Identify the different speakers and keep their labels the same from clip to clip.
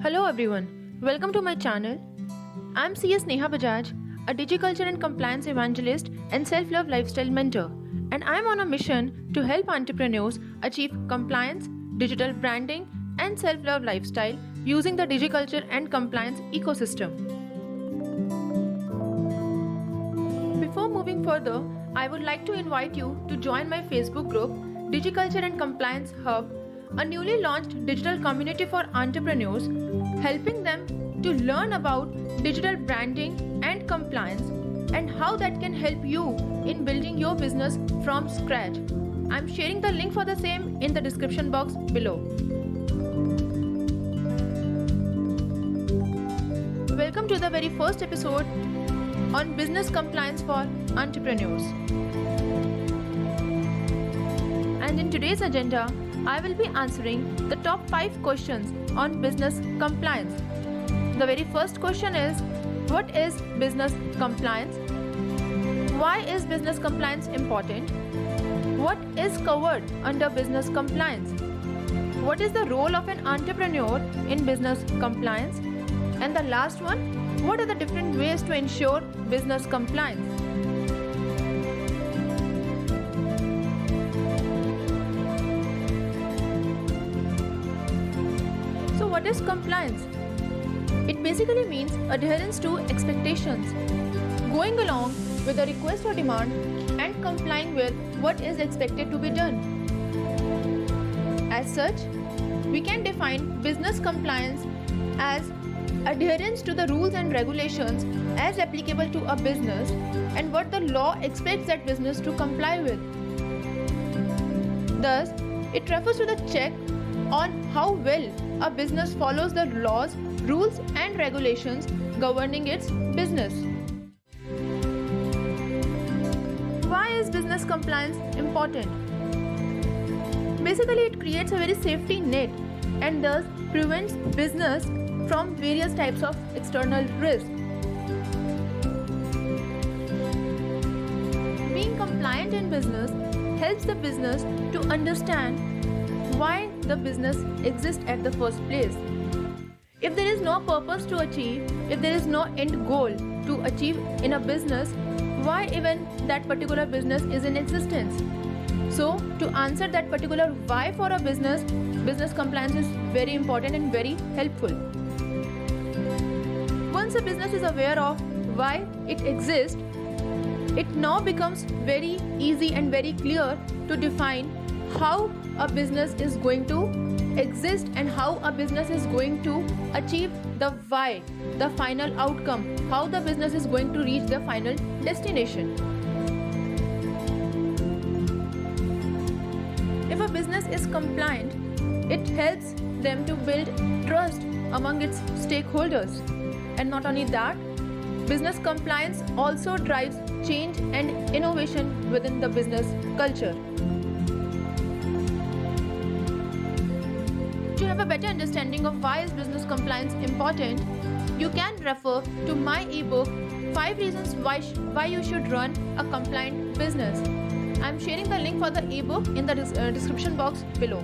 Speaker 1: Hello everyone, welcome to my channel. I'm CS Neha Bajaj, a Digiculture and Compliance evangelist and self-love lifestyle mentor, and I'm on a mission to help entrepreneurs achieve compliance, digital branding, and self-love lifestyle using the Digiculture and Compliance ecosystem. Before moving further, I would like to invite you to join my Facebook group, Digiculture and Compliance Hub, a newly launched digital community for entrepreneurs, helping them to learn about digital branding and compliance and how that can help you in building your business from scratch. I'm sharing the link for the same in the description box below. Welcome to the very first episode on business compliance for entrepreneurs. And in today's agenda, I will be answering the top 5 questions on business compliance. The very first question is, what is business compliance? Why is business compliance important? What is covered under business compliance? What is the role of an entrepreneur in business compliance? And the last one, what are the different ways to ensure business compliance? So what is compliance? It basically means adherence to expectations, going along with a request or demand and complying with what is expected to be done. As such, we can define business compliance as adherence to the rules and regulations as applicable to a business and what the law expects that business to comply with. Thus, it refers to the check on how well a business follows the laws, rules and regulations governing its business. Why is business compliance important? Basically, it creates a very safety net and thus prevents business from various types of external risk. Being compliant in business helps the business to understand why the business exists at the first place. If there is no purpose to achieve, if there is no end goal to achieve in a business, why even that particular business is in existence? So, to answer that particular why for a business, business compliance is very important and very helpful. Once a business is aware of why it exists, it now becomes very easy and very clear to define how a business is going to exist and how a business is going to achieve the why, the final outcome, how the business is going to reach the final destination. If a business is compliant, it helps them to build trust among its stakeholders. And not only that, business compliance also drives change and innovation within the business culture. To have a better understanding of why is business compliance important, you can refer to my ebook 5 reasons why you should run a compliant business. I am sharing the link for the ebook in the description box below.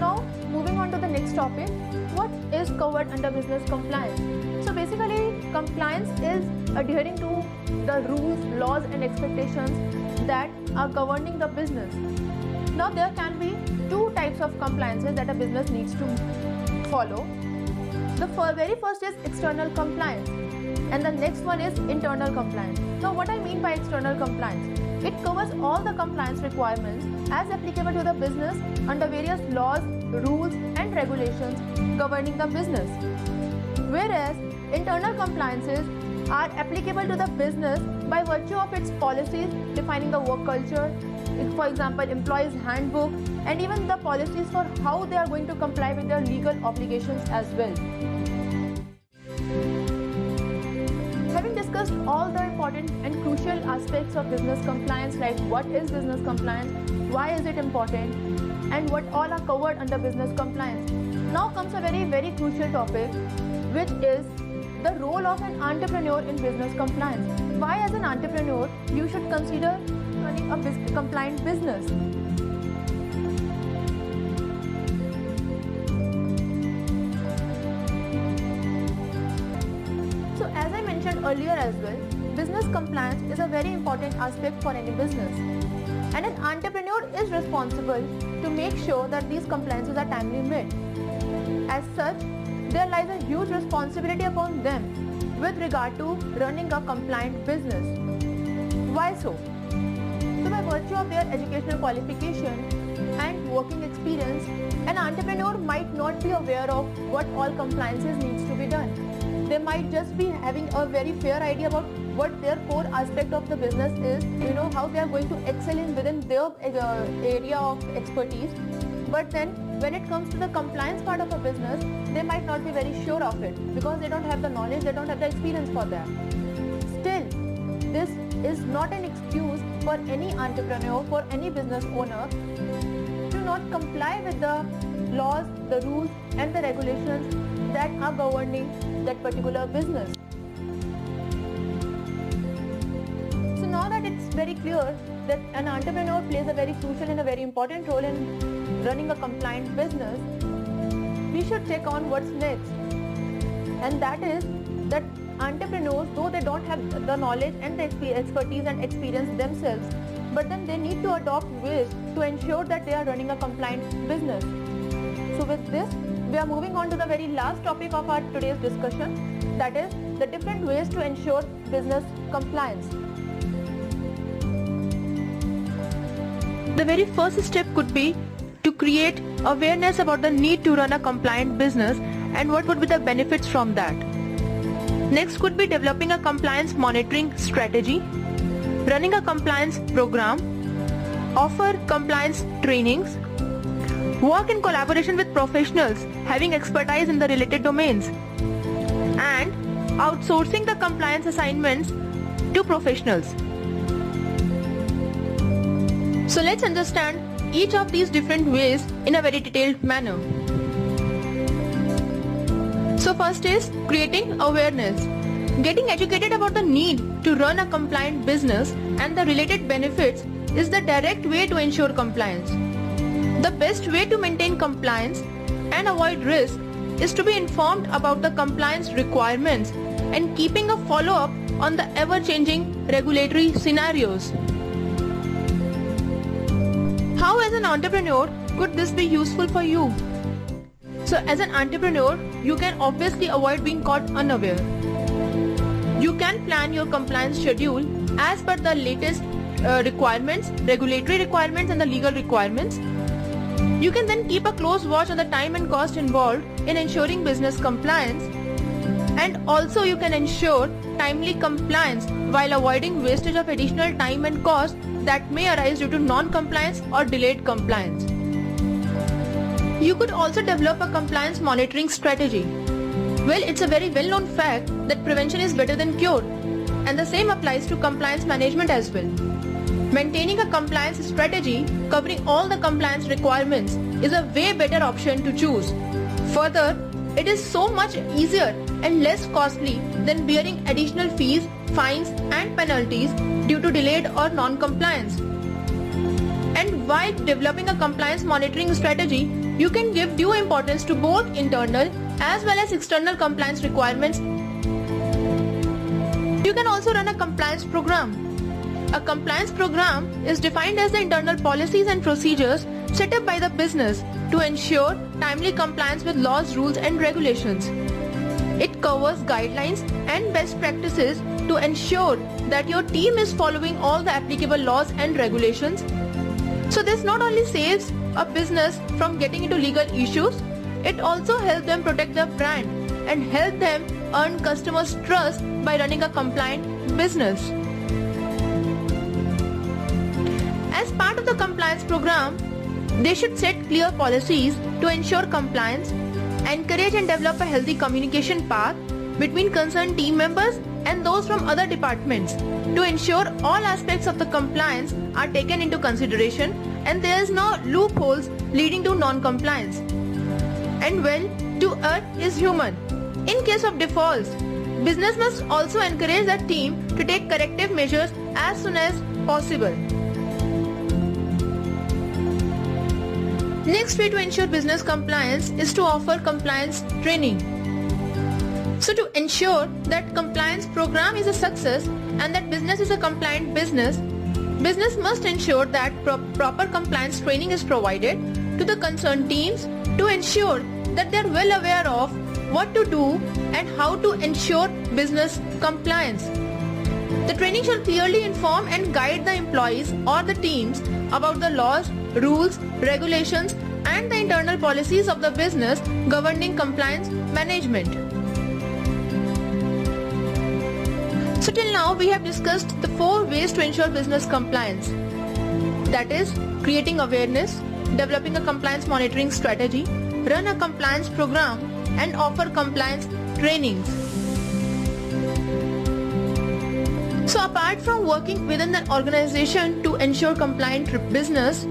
Speaker 1: Now moving on to the next topic, what is covered under business compliance? So basically, compliance is adhering to the rules, laws and expectations that are governing the business. Now there can be 2 types of compliances that a business needs to follow. The very first is external compliance and the next one is internal compliance. Now what I mean by external compliance? It covers all the compliance requirements as applicable to the business under various laws, rules and regulations governing the business. Whereas internal compliances are applicable to the business by virtue of its policies defining the work culture, for example, employees handbook, and even the policies for how they are going to comply with their legal obligations as well. Having discussed all the important and crucial aspects of business compliance, like what is business compliance, why is it important, and what all are covered under business compliance, now comes a very crucial topic, which is the role of an entrepreneur in business compliance. Why as an entrepreneur you should consider running a compliant business? earlier as well, business compliance is a very important aspect for any business. And an entrepreneur is responsible to make sure that these compliances are timely met. As such, there lies a huge responsibility upon them with regard to running a compliant business. Why so? So by virtue of their educational qualification and working experience, an entrepreneur might not be aware of what all compliances needs to be done. They might just be having a very fair idea about what their core aspect of the business is, how they are going to excel in within their area of expertise. But then when it comes to the compliance part of a business, they might not be very sure of it because they don't have the knowledge, they don't have the experience for that. Still, this is not an excuse for any entrepreneur, for any business owner to not comply with the laws, the rules and the regulations that are governing that particular business. So now that it's very clear that an entrepreneur plays a very crucial and a very important role in running a compliant business, we should check on what's next. And that is that entrepreneurs, though they don't have the knowledge and the expertise and experience themselves, but then they need to adopt ways to ensure that they are running a compliant business. So with this, we are moving on to the very last topic of our today's discussion, that is the different ways to ensure business compliance. The very first step could be to create awareness about the need to run a compliant business and what would be the benefits from that. Next could be developing a compliance monitoring strategy, running a compliance program, offer compliance trainings, work in collaboration with professionals having expertise in the related domains, and outsourcing the compliance assignments to professionals. So let's understand each of these different ways in a very detailed manner. So first is creating awareness. Getting educated about the need to run a compliant business and the related benefits is the direct way to ensure compliance. The best way to maintain compliance and avoid risk is to be informed about the compliance requirements and keeping a follow-up on the ever-changing regulatory scenarios. How as an entrepreneur could this be useful for you? So as an entrepreneur, you can obviously avoid being caught unaware. You can plan your compliance schedule as per the latest requirements, regulatory requirements and the legal requirements. You can then keep a close watch on the time and cost involved in ensuring business compliance, and also you can ensure timely compliance while avoiding wastage of additional time and cost that may arise due to non-compliance or delayed compliance. You could also develop a compliance monitoring strategy. Well, it's a very well-known fact that prevention is better than cure, and the same applies to compliance management as well. Maintaining a compliance strategy covering all the compliance requirements is a way better option to choose. Further, it is so much easier and less costly than bearing additional fees, fines and penalties due to delayed or non-compliance. And while developing a compliance monitoring strategy, you can give due importance to both internal as well as external compliance requirements. You can also run a compliance program. A compliance program is defined as the internal policies and procedures set up by the business to ensure timely compliance with laws, rules and regulations. It covers guidelines and best practices to ensure that your team is following all the applicable laws and regulations. So this not only saves a business from getting into legal issues, it also helps them protect their brand and help them earn customers' trust by running a compliant business. As part of the compliance program, they should set clear policies to ensure compliance, encourage and develop a healthy communication path between concerned team members and those from other departments to ensure all aspects of the compliance are taken into consideration and there is no loopholes leading to non-compliance. And well, to err is human. In case of defaults, business must also encourage the team to take corrective measures as soon as possible. Next way to ensure business compliance is to offer compliance training. So to ensure that compliance program is a success and that business is a compliant business, business must ensure that proper compliance training is provided to the concerned teams to ensure that they are well aware of what to do and how to ensure business compliance. The training should clearly inform and guide the employees or the teams about the laws, rules, regulations and the internal policies of the business governing compliance management. So till now we have discussed the 4 ways to ensure business compliance. That is, creating awareness, developing a compliance monitoring strategy, run a compliance program and offer compliance trainings. So apart from working within an organization to ensure compliant business,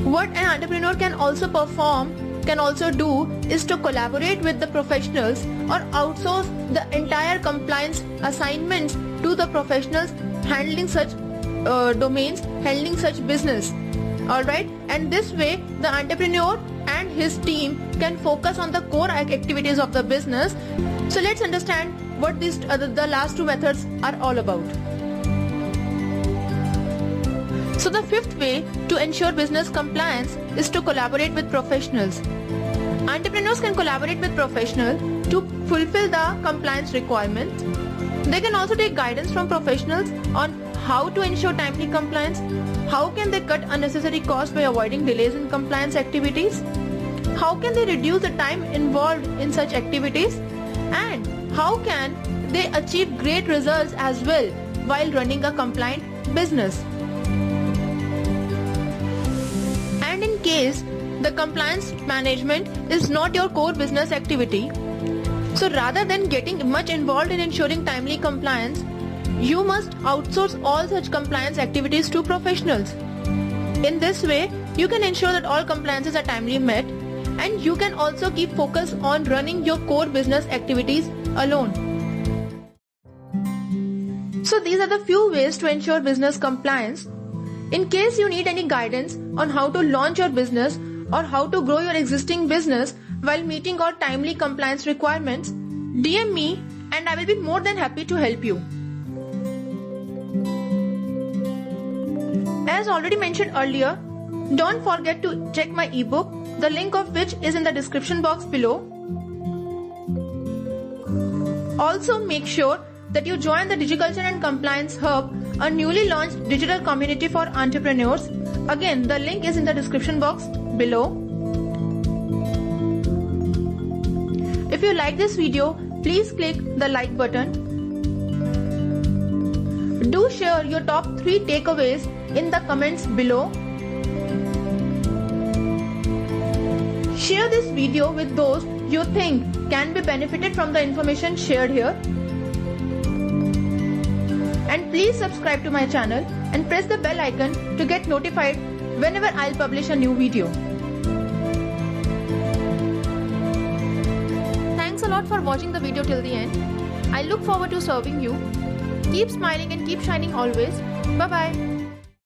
Speaker 1: what an entrepreneur can also do is to collaborate with the professionals or outsource the entire compliance assignments to the professionals handling such domains, handling such business. Alright, and this way the entrepreneur and his team can focus on the core activities of the business. So let's understand what these the last 2 methods are all about. So the 5th way to ensure business compliance is to collaborate with professionals. Entrepreneurs can collaborate with professionals to fulfill the compliance requirements. They can also take guidance from professionals on how to ensure timely compliance, how can they cut unnecessary costs by avoiding delays in compliance activities, how can they reduce the time involved in such activities, and how can they achieve great results as well while running a compliant business. And in case the compliance management is not your core business activity, so rather than getting much involved in ensuring timely compliance, you must outsource all such compliance activities to professionals. In this way, you can ensure that all compliances are timely met and you can also keep focus on running your core business activities alone. So these are the few ways to ensure business compliance. In case you need any guidance on how to launch your business or how to grow your existing business while meeting all timely compliance requirements, DM me and I will be more than happy to help you. As already mentioned earlier, don't forget to check my ebook, the link of which is in the description box below. Also make sure that you join the DigiCulture and Compliance Hub, a newly launched digital community for entrepreneurs. Again, the link is in the description box below. If you like this video, please click the like button. Do share your top 3 takeaways in the comments below. Share this video with those you think can be benefited from the information shared here. And please subscribe to my channel and press the bell icon to get notified whenever I'll publish a new video. Thanks a lot for watching the video till the end. I look forward to serving you. Keep smiling and keep shining always. Bye bye.